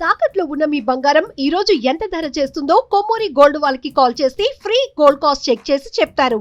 తాకట్లో ఉన్న మీ బంగారం ఈ రోజు ఎంత ధర చేస్తుందో కొమ్మూరి గోల్డ్ వాళ్ళకి కాల్ చేసి ఫ్రీ గోల్డ్ కాస్ట్ చెక్ చేసి చెప్తారు.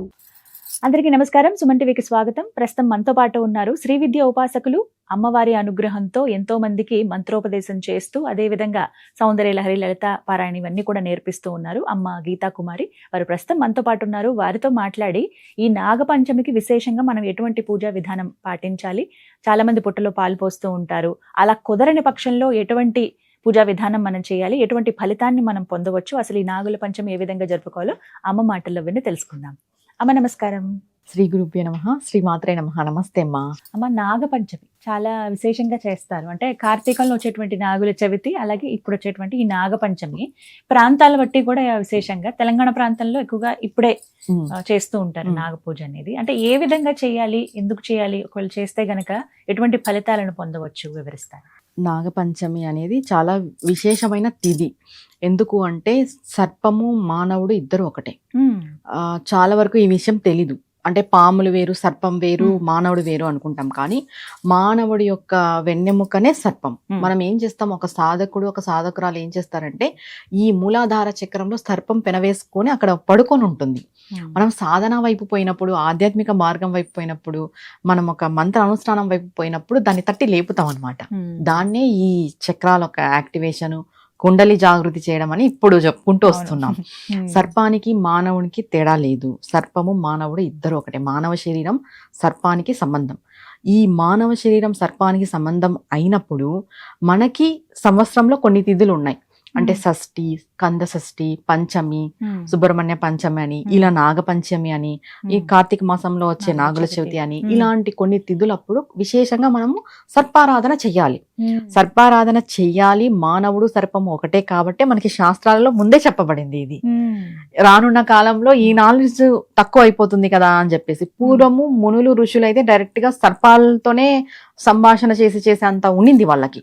అందరికీ నమస్కారం. సుమన్ టీవీకి స్వాగతం. ప్రస్తుతం మనతో పాటు ఉన్నారు శ్రీ విద్య ఉపాసకులు. అమ్మవారి అనుగ్రహంతో ఎంతో మందికి మంత్రోపదేశం చేస్తూ అదేవిధంగా సౌందర్య లహరి, లలిత పారాయణ ఇవన్నీ కూడా నేర్పిస్తూ ఉన్నారు అమ్మ గీతా కుమారి. వారు ప్రస్తుతం మనతో పాటు ఉన్నారు. వారితో మాట్లాడి ఈ నాగపంచమికి విశేషంగా మనం ఎటువంటి పూజా విధానం పాటించాలి, చాలా మంది పుట్టలో పాలు పోస్తూ ఉంటారు, అలా కుదరని పక్షంలో ఎటువంటి పూజా విధానం మనం చేయాలి, ఎటువంటి ఫలితాన్ని మనం పొందవచ్చు, అసలు ఈ నాగుల పంచమి ఏ విధంగా జరుపుకోవాలో అమ్మ మాటల్లో విని తెలుసుకుందాం. అమ్మ నమస్కారం. శ్రీ గురుభ్యో నమః, శ్రీ మాత్రే నమః. నమస్తే అమ్మా. అమ్మ, నాగపంచమి చాలా విశేషంగా చేస్తారు. అంటే కార్తీకంలో వచ్చేటువంటి నాగుల చవితి, అలాగే ఇప్పుడు వచ్చేటువంటి ఈ నాగపంచమి ప్రాంతాల బట్టి కూడా విశేషంగా తెలంగాణ ప్రాంతంలో ఎక్కువగా ఇప్పుడే చేస్తూ ఉంటారు నాగపూజ అనేది. అంటే ఏ విధంగా చేయాలి, ఎందుకు చేయాలి, ఒకవేళ చేస్తే గనక ఎటువంటి ఫలితాలను పొందవచ్చు వివరిస్తారు. నాగపంచమి అనేది చాలా విశేషమైన తిథి. ఎందుకు అంటే సర్పము మానవుడు ఇద్దరు ఒకటే. చాలా వరకు ఈ విషయం తెలీదు. అంటే పాములు వేరు, సర్పం వేరు, మానవుడు వేరు అనుకుంటాం. కానీ మానవుడి యొక్క వెన్నెముకనే సర్పం. మనం ఏం చేస్తాం, ఒక సాధకుడు ఒక సాధకురాలు ఏం చేస్తారంటే ఈ మూలాధార చక్రంలో సర్పం పెనవేసుకొని అక్కడ పడుకొని ఉంటుంది. మనం సాధన వైపు పోయినప్పుడు, ఆధ్యాత్మిక మార్గం వైపు పోయినప్పుడు, మనం ఒక మంత్ర అనుష్ఠానం వైపు పోయినప్పుడు దాన్ని తట్టి లేపుతాం అనమాట. దాన్నే ఈ చక్రాల యొక్క యాక్టివేషన్, కుండలి జాగృతి చేయడం అని ఇప్పుడు చెప్పుకుంటూ వస్తున్నాం. సర్పానికి మానవునికి తేడా లేదు. సర్పము మానవుడు ఇద్దరు ఒకటే. మానవ శరీరం సర్పానికి సంబంధం. ఈ మానవ శరీరం సర్పానికి సంబంధం అయినప్పుడు మనకి సంవత్సరంలో కొన్ని తిథులు ఉన్నాయి. అంటే షష్ఠి, కంద షష్ఠి, పంచమి, సుబ్రహ్మణ్య పంచమి అని, ఇలా నాగపంచమి అని, ఈ కార్తీక మాసంలో వచ్చే నాగుల చవితి అని, ఇలాంటి కొన్ని తిథులప్పుడు విశేషంగా మనము సర్పారాధన చెయ్యాలి. సర్పారాధన చెయ్యాలి. మానవుడు సర్పము ఒకటే కాబట్టి మనకి శాస్త్రాలలో ముందే చెప్పబడింది. ఇది రానున్న కాలంలో ఈ నాలెడ్జ్ తక్కువ అయిపోతుంది కదా అని చెప్పేసి పూర్వము మునులు ఋషులు అయితే డైరెక్ట్ గా సర్పాలతోనే సంభాషణ చేసి అంత ఉన్నింది వాళ్ళకి.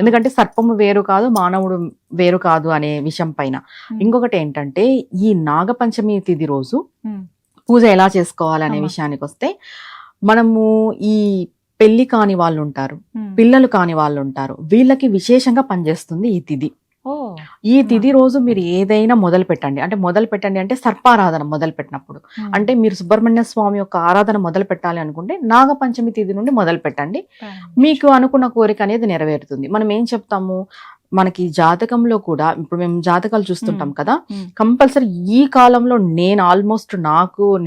ఎందుకంటే సర్పము వేరు కాదు, మానవుడు వేరు కాదు అనే విషయం పైన. ఇంకొకటి ఏంటంటే ఈ నాగపంచమి తిథి రోజు పూజ ఎలా చేసుకోవాలనే విషయానికి వస్తే, మనము ఈ పెళ్లి కాని వాళ్ళు ఉంటారు, పిల్లలు కాని వాళ్ళు ఉంటారు, వీళ్ళకి విశేషంగా పనిచేస్తుంది ఈ తిథి. ఈ తిథి రోజు మీరు ఏదైనా మొదలు పెట్టండి. అంటే సర్పారాధన మొదలు పెట్టినప్పుడు, అంటే మీరు సుబ్రహ్మణ్య స్వామి యొక్క ఆరాధన మొదలు పెట్టాలి అనుకుంటే నాగపంచమి తిథి నుండి మొదలు పెట్టండి. మీకు అనుకున్న కోరిక అనేది నెరవేరుతుంది. మనం ఏం చెప్తాము, మనకి జాతకంలో కూడా ఇప్పుడు మేము జాతకాలు చూస్తుంటాం కదా, కంపల్సరీ ఈ కాలంలో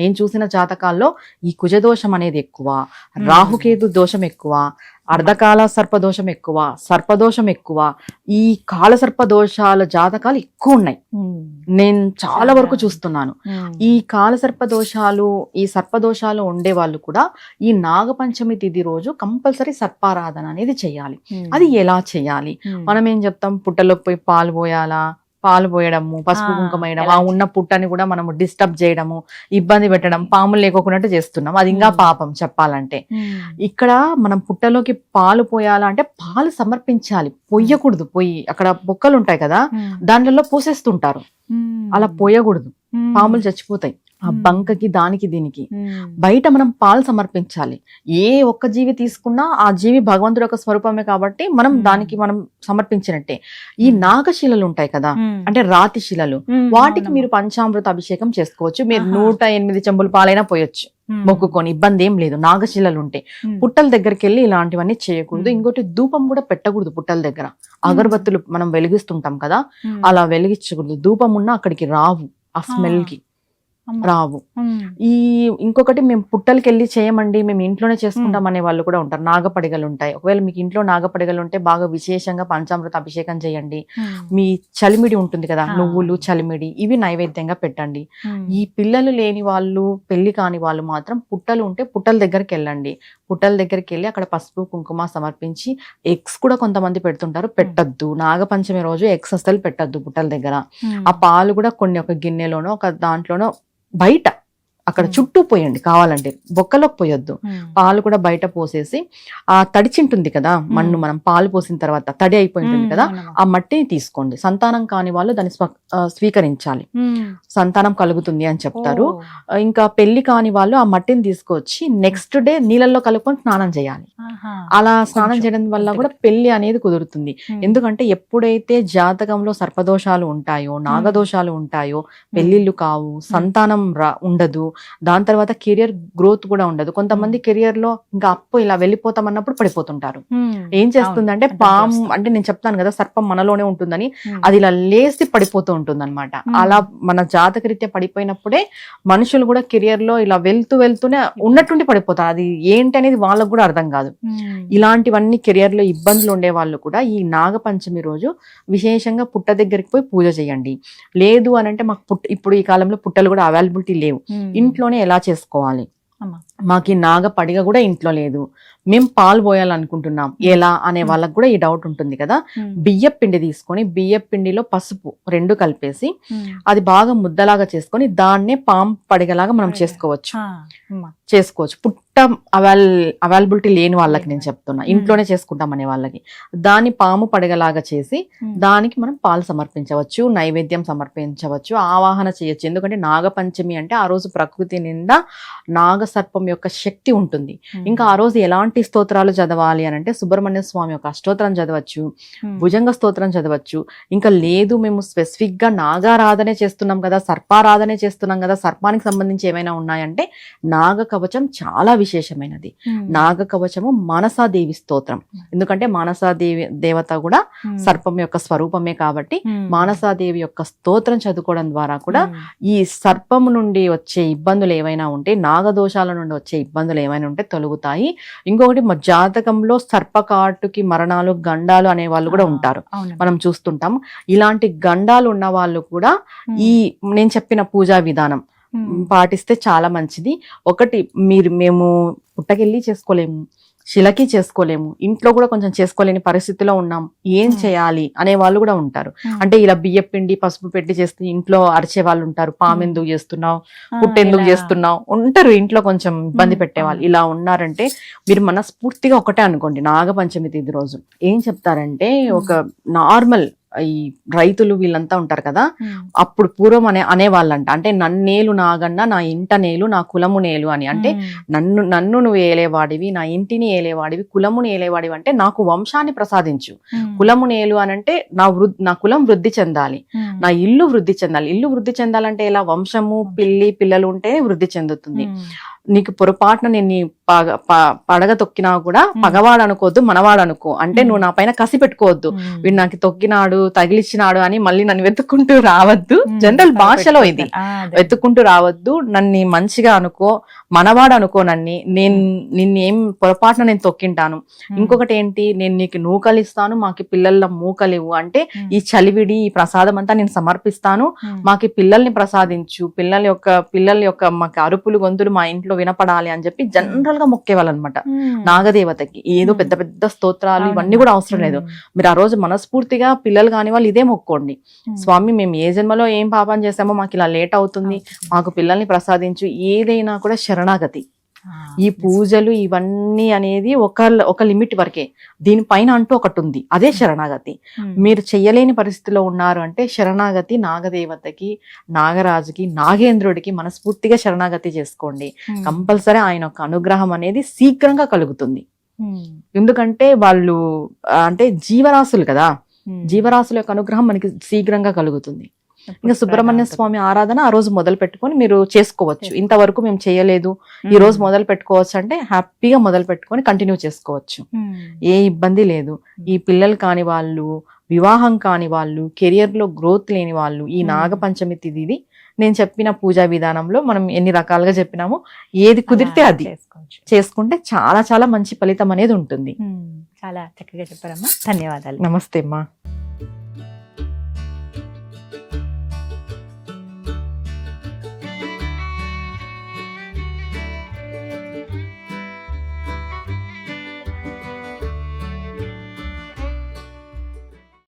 నేను చూసిన జాతకాల్లో ఈ కుజదోషం అనేది ఎక్కువ, రాహుకేతు దోషం ఎక్కువ, అర్ధకాల సర్పదోషం ఎక్కువ, సర్పదోషం ఎక్కువ, ఈ కాల సర్పదోషాల జాతకాలు ఎక్కువ ఉన్నాయి. నేను చాలా వరకు చూస్తున్నాను. ఈ కాల సర్పదోషాలు, ఈ సర్పదోషాలు ఉండే వాళ్ళు కూడా ఈ నాగపంచమి తిథి రోజు కంపల్సరీ సర్పారాధన అనేది చెయ్యాలి. అది ఎలా చెయ్యాలి, మనం ఏం చెప్తాం, పుట్టలోకి పోయి పాలు పోయాలా, పాలు పోయడము, పసుపు కుంకుమ వేయడం, ఆ ఉన్న పుట్టని కూడా మనము డిస్టర్బ్ చేయడము, ఇబ్బంది పెట్టడం, పాములు లేకోకున్నట్టు చేస్తున్నాం. అది ఇంకా పాపం చెప్పాలంటే. ఇక్కడ మనం పుట్టలోకి పాలు పోయాలంటే పాలు సమర్పించాలి, పొయ్యకూడదు. పొయ్యి అక్కడ బొక్కలు ఉంటాయి కదా, దాంట్లో పోసేస్తుంటారు. అలా పోయకూడదు, పాములు చచ్చిపోతాయి. ఆ బంకకి దానికి దీనికి బయట మనం పాలు సమర్పించాలి. ఏ ఒక్క జీవి తీసుకున్నా ఆ జీవి భగవంతుడు యొక్క స్వరూపమే కాబట్టి మనం దానికి మనం సమర్పించినట్టే. ఈ నాగశిలలు ఉంటాయి కదా, అంటే రాతి శిలలు, వాటికి మీరు పంచామృత అభిషేకం చేసుకోవచ్చు. మీరు 108 చెంబుల పాలైనా పోయొచ్చు మొక్కుకొని, ఇబ్బంది ఏం లేదు. నాగశిలలు ఉంటాయి. పుట్టల దగ్గరికి వెళ్ళి ఇలాంటివన్నీ చేయకూడదు. ఇంకోటి ధూపం కూడా పెట్టకూడదు పుట్టల దగ్గర. అగరబత్తులు మనం వెలిగిస్తుంటాం కదా, అలా వెలిగించకూడదు. ధూపం ఉన్నా అక్కడికి రావు, ఆ స్మెల్ కి రావు. ఈ ఇంకొకటి, మేము పుట్టలకి వెళ్ళి చేయమండి, మేము ఇంట్లోనే చేసుకుంటాం అనే వాళ్ళు కూడా ఉంటారు. నాగపడిగలు ఉంటాయి. ఒకవేళ మీకు ఇంట్లో నాగపడిగలు ఉంటే బాగా విశేషంగా పంచామృత అభిషేకం చేయండి. మీ చలిమిడి ఉంటుంది కదా, నువ్వులు, చలిమిడి, ఇవి నైవేద్యంగా పెట్టండి. ఈ పిల్లలు లేని వాళ్ళు, పెళ్లి కాని వాళ్ళు మాత్రం పుట్టలు ఉంటే పుట్టల దగ్గరికి వెళ్ళండి. పుట్టల దగ్గరికి వెళ్ళి అక్కడ పసుపు కుంకుమ సమర్పించి, ఎగ్స్ కూడా కొంతమంది పెడుతుంటారు, పెట్టద్దు. నాగపంచమి రోజు ఎగ్స్ అసలు పెట్టద్దు పుట్టల దగ్గర. ఆ పాలు కూడా కొన్ని ఒక గిన్నెలోనో ఒక దాంట్లోనో బయట అక్కడ చుట్టూ పోయండి కావాలంటే, బొక్కలోకి పోయొద్దు. పాలు కూడా బయట పోసేసి ఆ తడిచింటుంది కదా మన్ను, మనం పాలు పోసిన తర్వాత తడి అయిపోయి ఉంటుంది కదా, ఆ మట్టిని తీసుకోండి. సంతానం కాని వాళ్ళు దాన్ని స్వీకరించాలి, సంతానం కలుగుతుంది అని చెప్తారు. ఇంకా పెళ్లి కాని వాళ్ళు ఆ మట్టిని తీసుకొచ్చి నెక్స్ట్ డే నీళ్ళల్లో కలుపుకొని స్నానం చేయాలి. అలా స్నానం చేయడం వల్ల కూడా పెళ్లి అనేది కుదురుతుంది. ఎందుకంటే ఎప్పుడైతే జాతకంలో సర్పదోషాలు ఉంటాయో, నాగదోషాలు ఉంటాయో, పెళ్లిళ్ళు కావు, సంతానం ఉండదు, దాని తర్వాత కెరియర్ గ్రోత్ కూడా ఉండదు. కొంతమంది కెరియర్ లో ఇంకా అప్పు ఇలా వెళ్ళిపోతాం అన్నప్పుడు పడిపోతుంటారు. ఏం చేస్తుందంటే పాము, అంటే నేను చెప్తాను కదా సర్పం మనలోనే ఉంటుందని, అది ఇలా లేసి పడిపోతూ ఉంటుంది అనమాట. అలా మన జాతకరీత్యా పడిపోయినప్పుడే మనుషులు కూడా కెరియర్ లో ఇలా వెళ్తూనే ఉన్నట్టుండి పడిపోతారు. అది ఏంటి అనేది వాళ్ళకు కూడా అర్థం కాదు. ఇలాంటివన్నీ కెరియర్ లో ఇబ్బందులు ఉండే వాళ్ళు కూడా ఈ నాగపంచమి రోజు విశేషంగా పుట్ట దగ్గరికి పోయి పూజ చేయండి. లేదు అని అంటే మాకు ఇప్పుడు ఈ కాలంలో పుట్టలు కూడా అవైలబిలిటీ లేవు, ఇంట్లోనే ఎలా చేసుకోవాలి, మాకు ఈ నాగ పడిగ కూడా ఇంట్లో లేదు, మేము పాలు పోయాలనుకుంటున్నాం ఎలా అనే వాళ్ళకి కూడా ఈ డౌట్ ఉంటుంది కదా. బియ్యం పిండి తీసుకొని బియ్యం పిండిలో పసుపు 2 కలిపేసి అది బాగా ముద్దలాగా చేసుకొని దాన్నే పాము పడిగలాగా మనం చేసుకోవచ్చు. పుట్ట అవైలబిలిటీ లేని వాళ్ళకి నేను చెప్తున్నా, ఇంట్లోనే చేసుకుంటాం అనే వాళ్ళకి దాన్ని పాము పడగలాగా చేసి దానికి మనం పాలు సమర్పించవచ్చు, నైవేద్యం సమర్పించవచ్చు, ఆవాహన చేయొచ్చు. ఎందుకంటే నాగపంచమి అంటే ఆ రోజు ప్రకృతి నిండా నాగసర్పం యొక్క శక్తి ఉంటుంది. ఇంకా ఆ రోజు ఎలాంటి స్తోత్రాలు చదవాలి అని అంటే సుబ్రహ్మణ్య స్వామి యొక్క అష్టోత్తరం చదవచ్చు, భుజంగ స్తోత్రం చదవచ్చు. ఇంకా లేదు మేము స్పెసిఫిక్ గా నాగారాధనే చేస్తున్నాం కదా, సర్పారాధనే చేస్తున్నాం కదా, సర్పానికి సంబంధించి ఏమైనా ఉన్నాయంటే నాగ కవచం చాలా విశేషమైనది. నాగ కవచము మానసాదేవి స్తోత్రం, ఎందుకంటే మానసాదేవి దేవత కూడా సర్పం యొక్క స్వరూపమే కాబట్టి మానసాదేవి యొక్క స్తోత్రం చదువుకోవడం ద్వారా కూడా ఈ సర్పము నుండి వచ్చే ఇబ్బందులు ఏవైనా ఉంటే, నాగదోషాల నుండి వచ్చే ఇబ్బందులు ఏమైనా ఉంటే తొలగుతాయి. ఇంకొకటి మా జాతకంలో సర్పకాటుకి మరణాలు, గండాలు అనే వాళ్ళు కూడా ఉంటారు, మనం చూస్తుంటాం. ఇలాంటి గండాలు ఉన్న వాళ్ళు కూడా ఈ నేను చెప్పిన పూజా విధానం పాటిస్తే చాలా మంచిది. ఒకటి మేము పుట్టకెళ్ళి చేసుకోలేము, శిలకి చేసుకోలేము, ఇంట్లో కూడా కొంచెం చేసుకోలేని పరిస్థితిలో ఉన్నాం, ఏం చేయాలి అనే వాళ్ళు కూడా ఉంటారు. అంటే ఇలా బియ్యం పిండి పసుపు పెట్టి చేస్తే ఇంట్లో అరిచే వాళ్ళు ఉంటారు, పాము ఎందుకు చేస్తున్నావు, పుట్టెందుకు చేస్తున్నావు ఉంటారు, ఇంట్లో కొంచెం ఇబ్బంది పెట్టేవాళ్ళు. ఇలా ఉన్నారంటే మీరు మనస్ఫూర్తిగా ఒకటే అనుకోండి, నాగపంచమి తిథి రోజు ఏం చెప్తారంటే, ఒక నార్మల్ ఈ రైతులు వీళ్ళంతా ఉంటారు కదా, అప్పుడు పూర్వం అనేవాళ్ళంట, అంటే నన్నేలు నాగన్న, నా ఇంట నేలు, నా కులము నేలు అని. అంటే నన్ను నువ్వు ఏలేవాడివి, నా ఇంటిని ఏలేవాడివి, కులముని ఏలేవాడివి, అంటే నాకు వంశాన్ని ప్రసాదించు. కులము నేలు అని అంటే నా కులం వృద్ధి చెందాలి, నా ఇల్లు వృద్ధి చెందాలి. ఇల్లు వృద్ధి చెందాలంటే ఇలా వంశము పిల్లలు ఉంటే వృద్ధి చెందుతుంది. నీకు పొరపాటున నేను పడగ తొక్కినా కూడా పగవాడు అనుకోవద్దు, మనవాడు అనుకో. అంటే నువ్వు నా పైన కసి పెట్టుకోవద్దు, వీడు నాకు తొక్కినాడు తగిలిచ్చినాడు అని మళ్ళీ నన్ను వెతుక్కుంటూ రావద్దు. జనరల్ భాషలో ఇది, వెతుక్కుంటూ రావద్దు, నన్ను మంచిగా అనుకో, మనవాడు అనుకో, నిన్నేం పొరపాటున నేను తొక్కింటాను. ఇంకొకటి ఏంటి, నేను నీకు నూకలు ఇస్తాను, మాకి పిల్లల మూకలివు, అంటే ఈ చలివిడి ఈ ప్రసాదం అంతా నేను సమర్పిస్తాను, మాకి పిల్లల్ని ప్రసాదించు, పిల్లల యొక్క మాకు అరుపులు గొంతులు మా ఇంట్లో వినపడాలి అని చెప్పి జనరల్ గా మొక్కేవాళ్ళు అనమాట నాగదేవతకి. ఏదో పెద్ద పెద్ద స్తోత్రాలు ఇవన్నీ కూడా అవసరం లేదు. మీరు ఆ రోజు మనస్ఫూర్తిగా పిల్లలు కాని వాళ్ళు ఇదే మొక్కోండి, స్వామి మేము ఏ జన్మలో ఏం పాపం చేసామో మాకు ఇలా లేట్ అవుతుంది, మాకు పిల్లల్ని ప్రసాదించు. ఏదైనా కూడా శరణాగతి. ఈ పూజలు ఇవన్నీ అనేది ఒక లిమిట్ వరకే, దీనిపైన అంటూ ఒకటి ఉంది, అదే శరణాగతి. మీరు చెయ్యలేని పరిస్థితిలో ఉన్నారు అంటే శరణాగతి నాగదేవతకి, నాగరాజుకి, నాగేంద్రుడికి మనస్ఫూర్తిగా శరణాగతి చేసుకోండి. కంపల్సరీ ఆయన యొక్క అనుగ్రహం అనేది శీఘ్రంగా కలుగుతుంది. ఎందుకంటే వాళ్ళు అంటే జీవరాశులు కదా, జీవరాశుల యొక్క అనుగ్రహం మనకి శీఘ్రంగా కలుగుతుంది. ఇంకా సుబ్రహ్మణ్య స్వామి ఆరాధన ఆ రోజు మొదలు పెట్టుకొని మీరు చేసుకోవచ్చు. ఇంతవరకు మేము చేయలేదు, ఈ రోజు మొదలు పెట్టుకోవచ్చు అంటే హ్యాపీగా మొదలు పెట్టుకొని కంటిన్యూ చేసుకోవచ్చు, ఏ ఇబ్బంది లేదు. ఈ పిల్లలు కాని వాళ్ళు, వివాహం కాని వాళ్ళు, కెరియర్ లో గ్రోత్ లేని వాళ్ళు ఈ నాగపంచమి తిథిది నేను చెప్పిన పూజా విధానంలో మనం ఎన్ని రకాలుగా చెప్పినామో ఏది కుదిరితే అది చేసుకుంటే చాలా చాలా మంచి ఫలితం అనేది ఉంటుంది. చాలా చక్కగా చెప్పారమ్మా, ధన్యవాదాలు. నమస్తే అమ్మా.